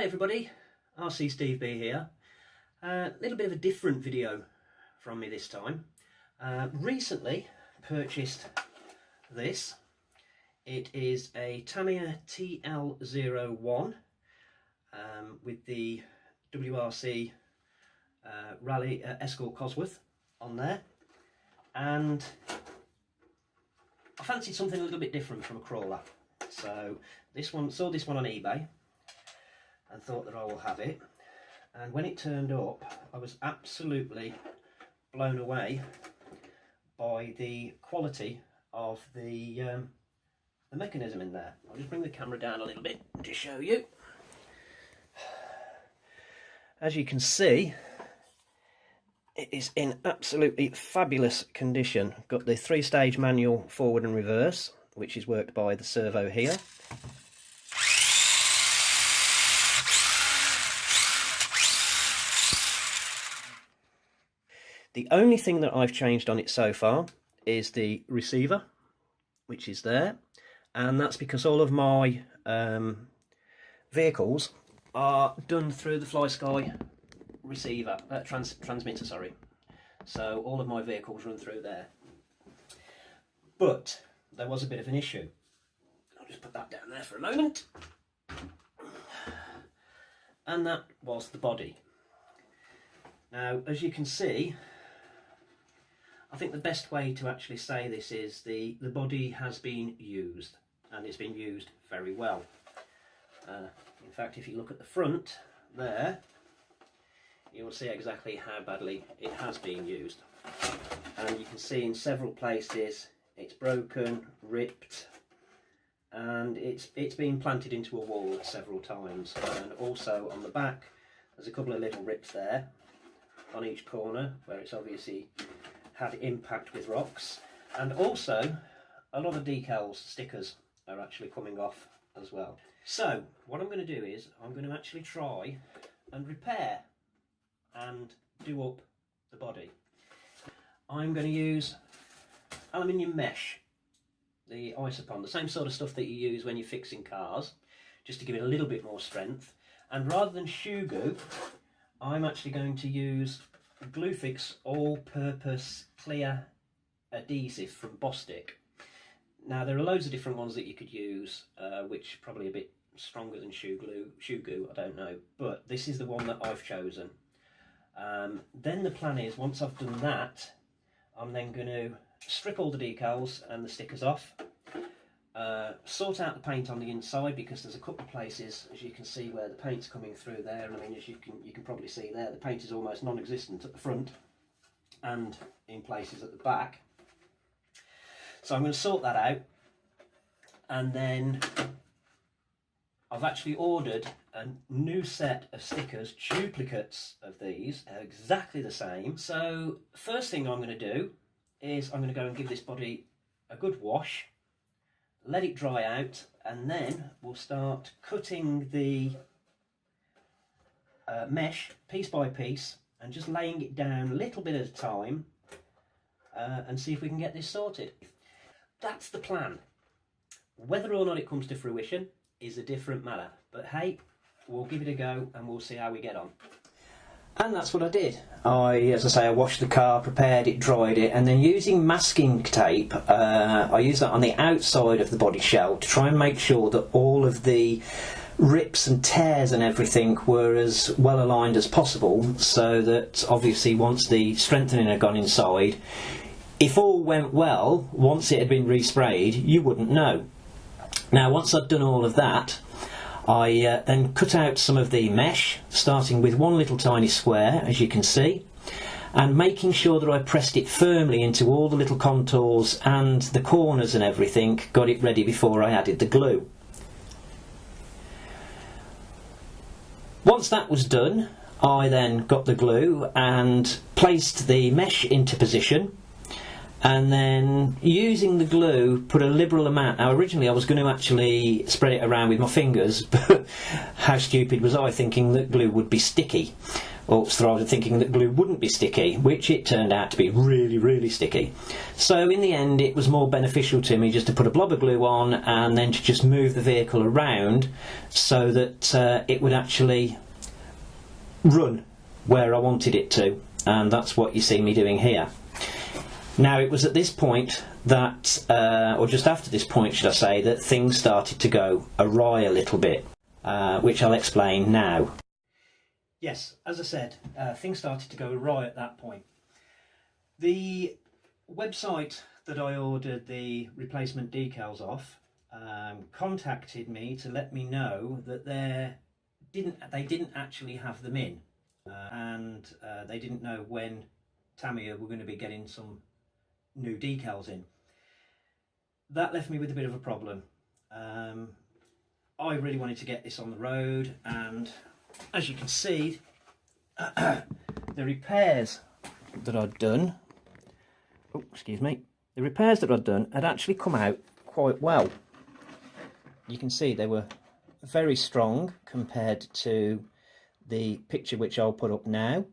Hi everybody, RC Steve B here. A little bit of a different video from me this time. Recently purchased this. It is a Tamiya TL-01 with the WRC Rally Escort Cosworth on there, and I fancied something a little bit different from a crawler. So saw this one on eBay and thought that I will have it, and when it turned up I was absolutely blown away by the quality of the mechanism in there. I'll just bring the camera down a little bit to show you. As you can see, it is in absolutely fabulous condition. Got the 3-stage manual forward and reverse, which is worked by the servo here. The only thing that I've changed on it so far is the receiver, which is there, and that's because all of my vehicles are done through the FlySky receiver, transmitter, sorry. So all of my vehicles run through there. But there was a bit of an issue. I'll just put that down there for a moment. And that was the body. Now, as you can see, I think the best way to actually say this is the body has been used, and it's been used very well. In fact, if you look at the front there, you will see exactly how badly it has been used. And you can see in several places it's broken, ripped, and it's been planted into a wall several times. And also on the back there's a couple of little rips there on each corner where it's obviously had impact with rocks, and also a lot of decals, stickers are actually coming off as well. So what I'm going to do is I'm going to actually try and repair and do up the body. I'm going to use aluminium mesh, the isopon, the same sort of stuff that you use when you're fixing cars, just to give it a little bit more strength. And rather than shoe glue, I'm actually going to use Glue Fix all-purpose Clear Adhesive from Bostik. Now there are loads of different ones that you could use, which are probably a bit stronger than shoe glue, I don't know, but this is the one that I've chosen. Then the plan is, once I've done that, I'm then going to strip all the decals and the stickers off, sort out the paint on the inside, because there's a couple of places, as you can see, where the paint's coming through there, and I mean, as you can probably see there, the paint is almost non-existent at the front and in places at the back. So I'm going to sort that out, and then I've actually ordered a new set of stickers, duplicates of these, exactly the same. So first thing I'm going to do is I'm going to go and give this body a good wash, let it dry out, and then we'll start cutting the mesh piece by piece and just laying it down a little bit at a time, and see if we can get this sorted. That's the plan. Whether or not it comes to fruition is a different matter, but hey, we'll give it a go and we'll see how we get on. And that's what I did. As I say, I washed the car, prepared it, dried it, and then using masking tape, I used that on the outside of the body shell to try and make sure that all of the rips and tears and everything were as well aligned as possible, so that obviously once the strengthening had gone inside, if all went well, once it had been resprayed, you wouldn't know. Now, once I'd done all of that, I then cut out some of the mesh, starting with one little tiny square, as you can see, and making sure that I pressed it firmly into all the little contours and the corners and everything, got it ready before I added the glue. Once that was done, I then got the glue and placed the mesh into position, and then using the glue put a liberal amount. Now originally I was going to actually spread it around with my fingers, but how stupid was I, thinking that glue would be sticky. Or started thinking that glue wouldn't be sticky, which it turned out to be really, really sticky. So in the end, it was more beneficial to me just to put a blob of glue on and then to just move the vehicle around so that it would actually run where I wanted it to. And that's what you see me doing here. Now, it was at this point that, or just after this point, should I say, that things started to go awry a little bit, which I'll explain now. Yes, as I said, things started to go awry at that point. The website that I ordered the replacement decals off contacted me to let me know that they didn't actually have them in, and they didn't know when Tamiya were going to be getting some new decals in. That left me with a bit of a problem. I really wanted to get this on the road, and as you can see, the repairs that I'd done, the repairs that I'd done had actually come out quite well. You can see they were very strong compared to the picture which I'll put up now.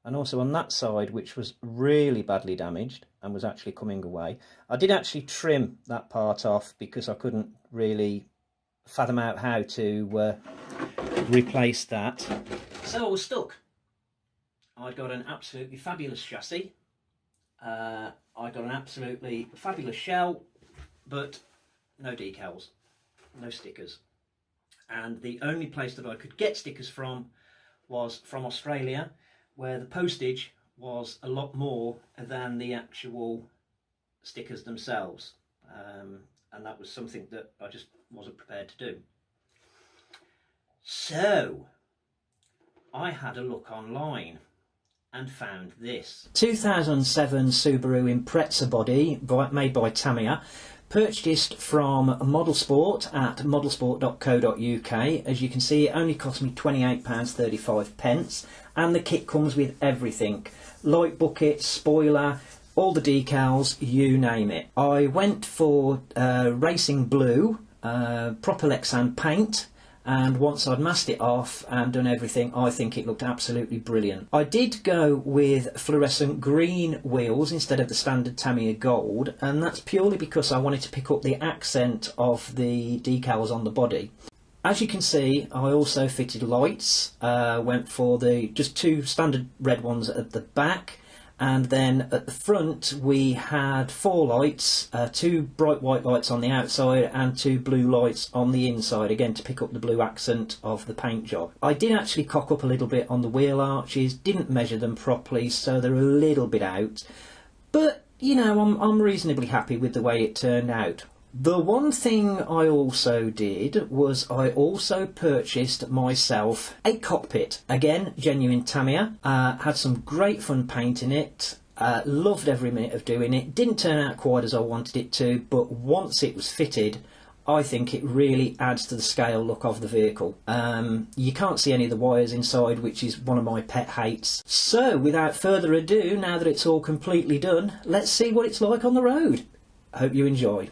And also on that side, which was really badly damaged and was actually coming away, I did actually trim that part off because I couldn't really fathom out how to replace that. So I was stuck. I'd got an absolutely fabulous chassis. I got an absolutely fabulous shell, but no decals, no stickers. And the only place that I could get stickers from was from Australia, where the postage was a lot more than the actual stickers themselves. And that was something that I just wasn't prepared to do. So I had a look online and found this. 2007 Subaru Impreza body made by Tamiya, purchased from Model Sport at modelsport.co.uk. As you can see, it only cost me £28.35, and the kit comes with everything: light bucket, spoiler, all the decals, you name it. I went for racing blue, proper Lexan paint, and once I'd masked it off and done everything, I think it looked absolutely brilliant. I did go with fluorescent green wheels instead of the standard Tamiya gold, and that's purely because I wanted to pick up the accent of the decals on the body. As you can see, I also fitted lights, went for just two standard red ones at the back, and then at the front we had four lights, two bright white lights on the outside and two blue lights on the inside, again to pick up the blue accent of the paint job. I did actually cock up a little bit on the wheel arches, didn't measure them properly, so they're a little bit out, but you know, I'm reasonably happy with the way it turned out. The one thing I also did was I also purchased myself a cockpit. Again, genuine Tamiya. Had some great fun painting it. Loved every minute of doing it. Didn't turn out quite as I wanted it to, but once it was fitted, I think it really adds to the scale look of the vehicle. You can't see any of the wires inside, which is one of my pet hates. So without further ado, now that it's all completely done, let's see what it's like on the road. I hope you enjoy.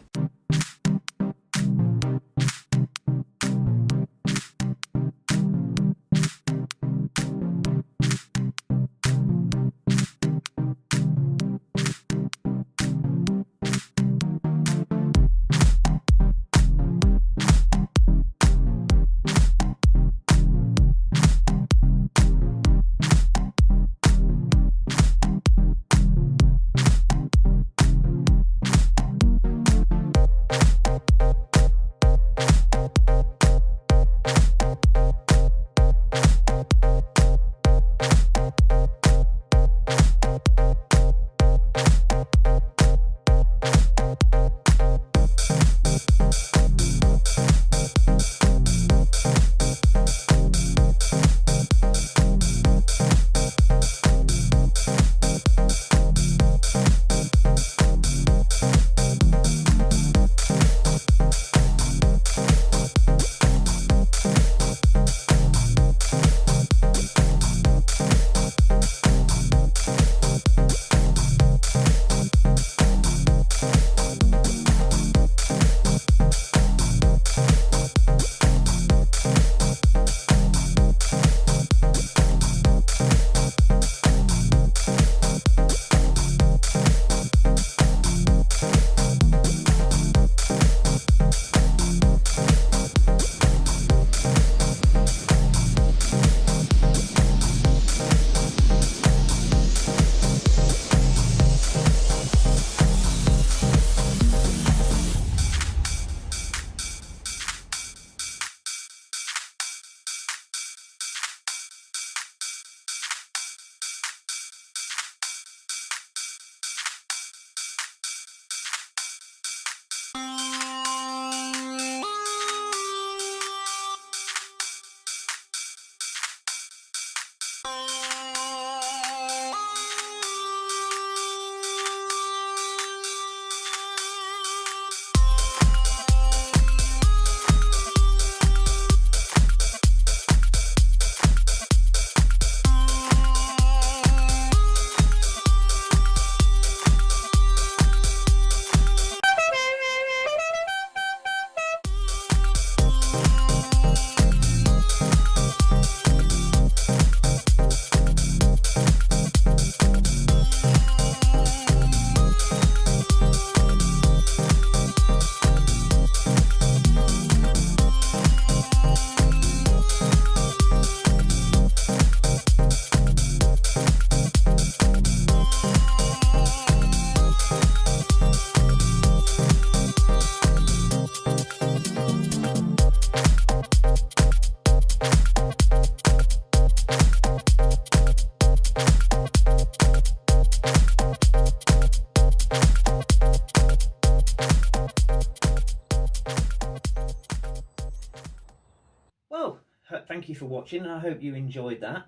thank you for watching, and I hope you enjoyed that.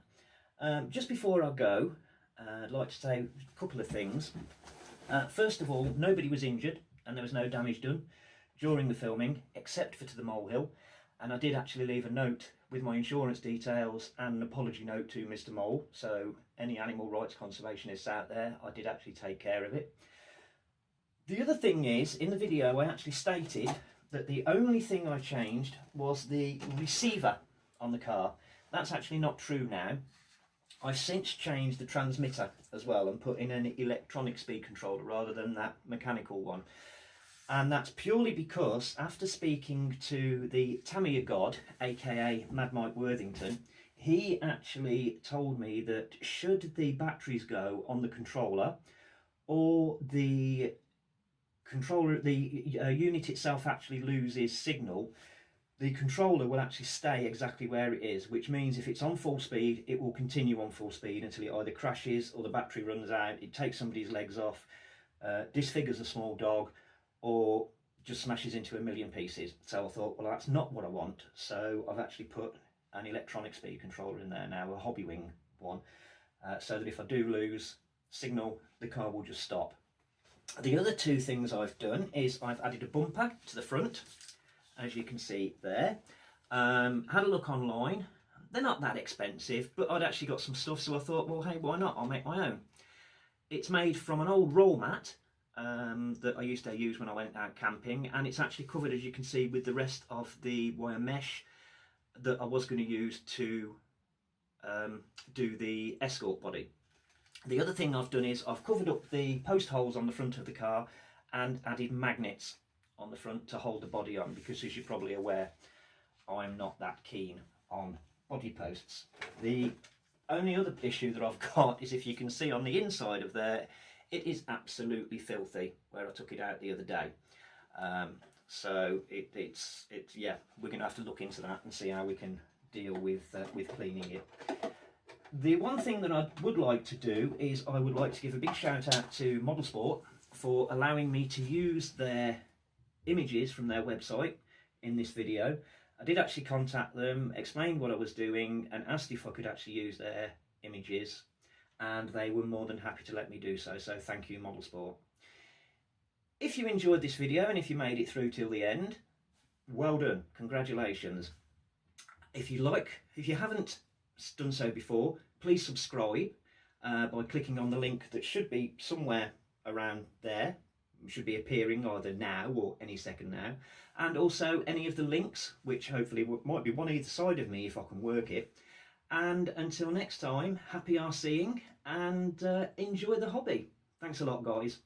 Just before I go, I'd like to say a couple of things. First of all, nobody was injured and there was no damage done during the filming, except for to the molehill. And I did actually leave a note with my insurance details and an apology note to Mr. Mole. So any animal rights conservationists out there, I did actually take care of it. The other thing is, in the video I actually stated that the only thing I changed was the receiver on the car. That's actually not true now. I've since changed the transmitter as well and put in an electronic speed controller rather than that mechanical one. And that's purely because after speaking to the Tamiya god, aka Mad Mike Worthington, he actually told me that should the batteries go on the controller or the unit itself actually loses signal, the controller will actually stay exactly where it is, which means if it's on full speed, it will continue on full speed until it either crashes or the battery runs out, it takes somebody's legs off, disfigures a small dog, or just smashes into a million pieces. So I thought, well, that's not what I want. So I've actually put an electronic speed controller in there now, a hobby wing one, so that if I do lose signal, the car will just stop. The other two things I've done is I've added a bumper to the front, as you can see there. Had a look online. They're not that expensive, but I'd actually got some stuff, so I thought, well, hey, why not? I'll make my own. It's made from an old roll mat that I used to use when I went out camping, and it's actually covered, as you can see, with the rest of the wire mesh that I was going to use to do the escort body. The other thing I've done is I've covered up the post holes on the front of the car and added magnets on the front to hold the body on, because as you're probably aware, I'm not that keen on body posts. The only other issue that I've got is, if you can see on the inside of there, it is absolutely filthy where I took it out the other day. So it's yeah, we're going to have to look into that and see how we can deal with cleaning it. The one thing that I would like to do is I would like to give a big shout out to Model Sport for allowing me to use their images from their website in this video. I did actually contact them, explained what I was doing, and asked if I could actually use their images, and they were more than happy to let me do so. So thank you, Model Sport. If you enjoyed this video and if you made it through till the end, well done, congratulations. If you haven't done so before, please subscribe by clicking on the link that should be somewhere around there. It should be appearing either now or any second now, and also any of the links, which hopefully might be one either side of me if I can work it. And until next time, happy RCing and enjoy the hobby. Thanks a lot, guys.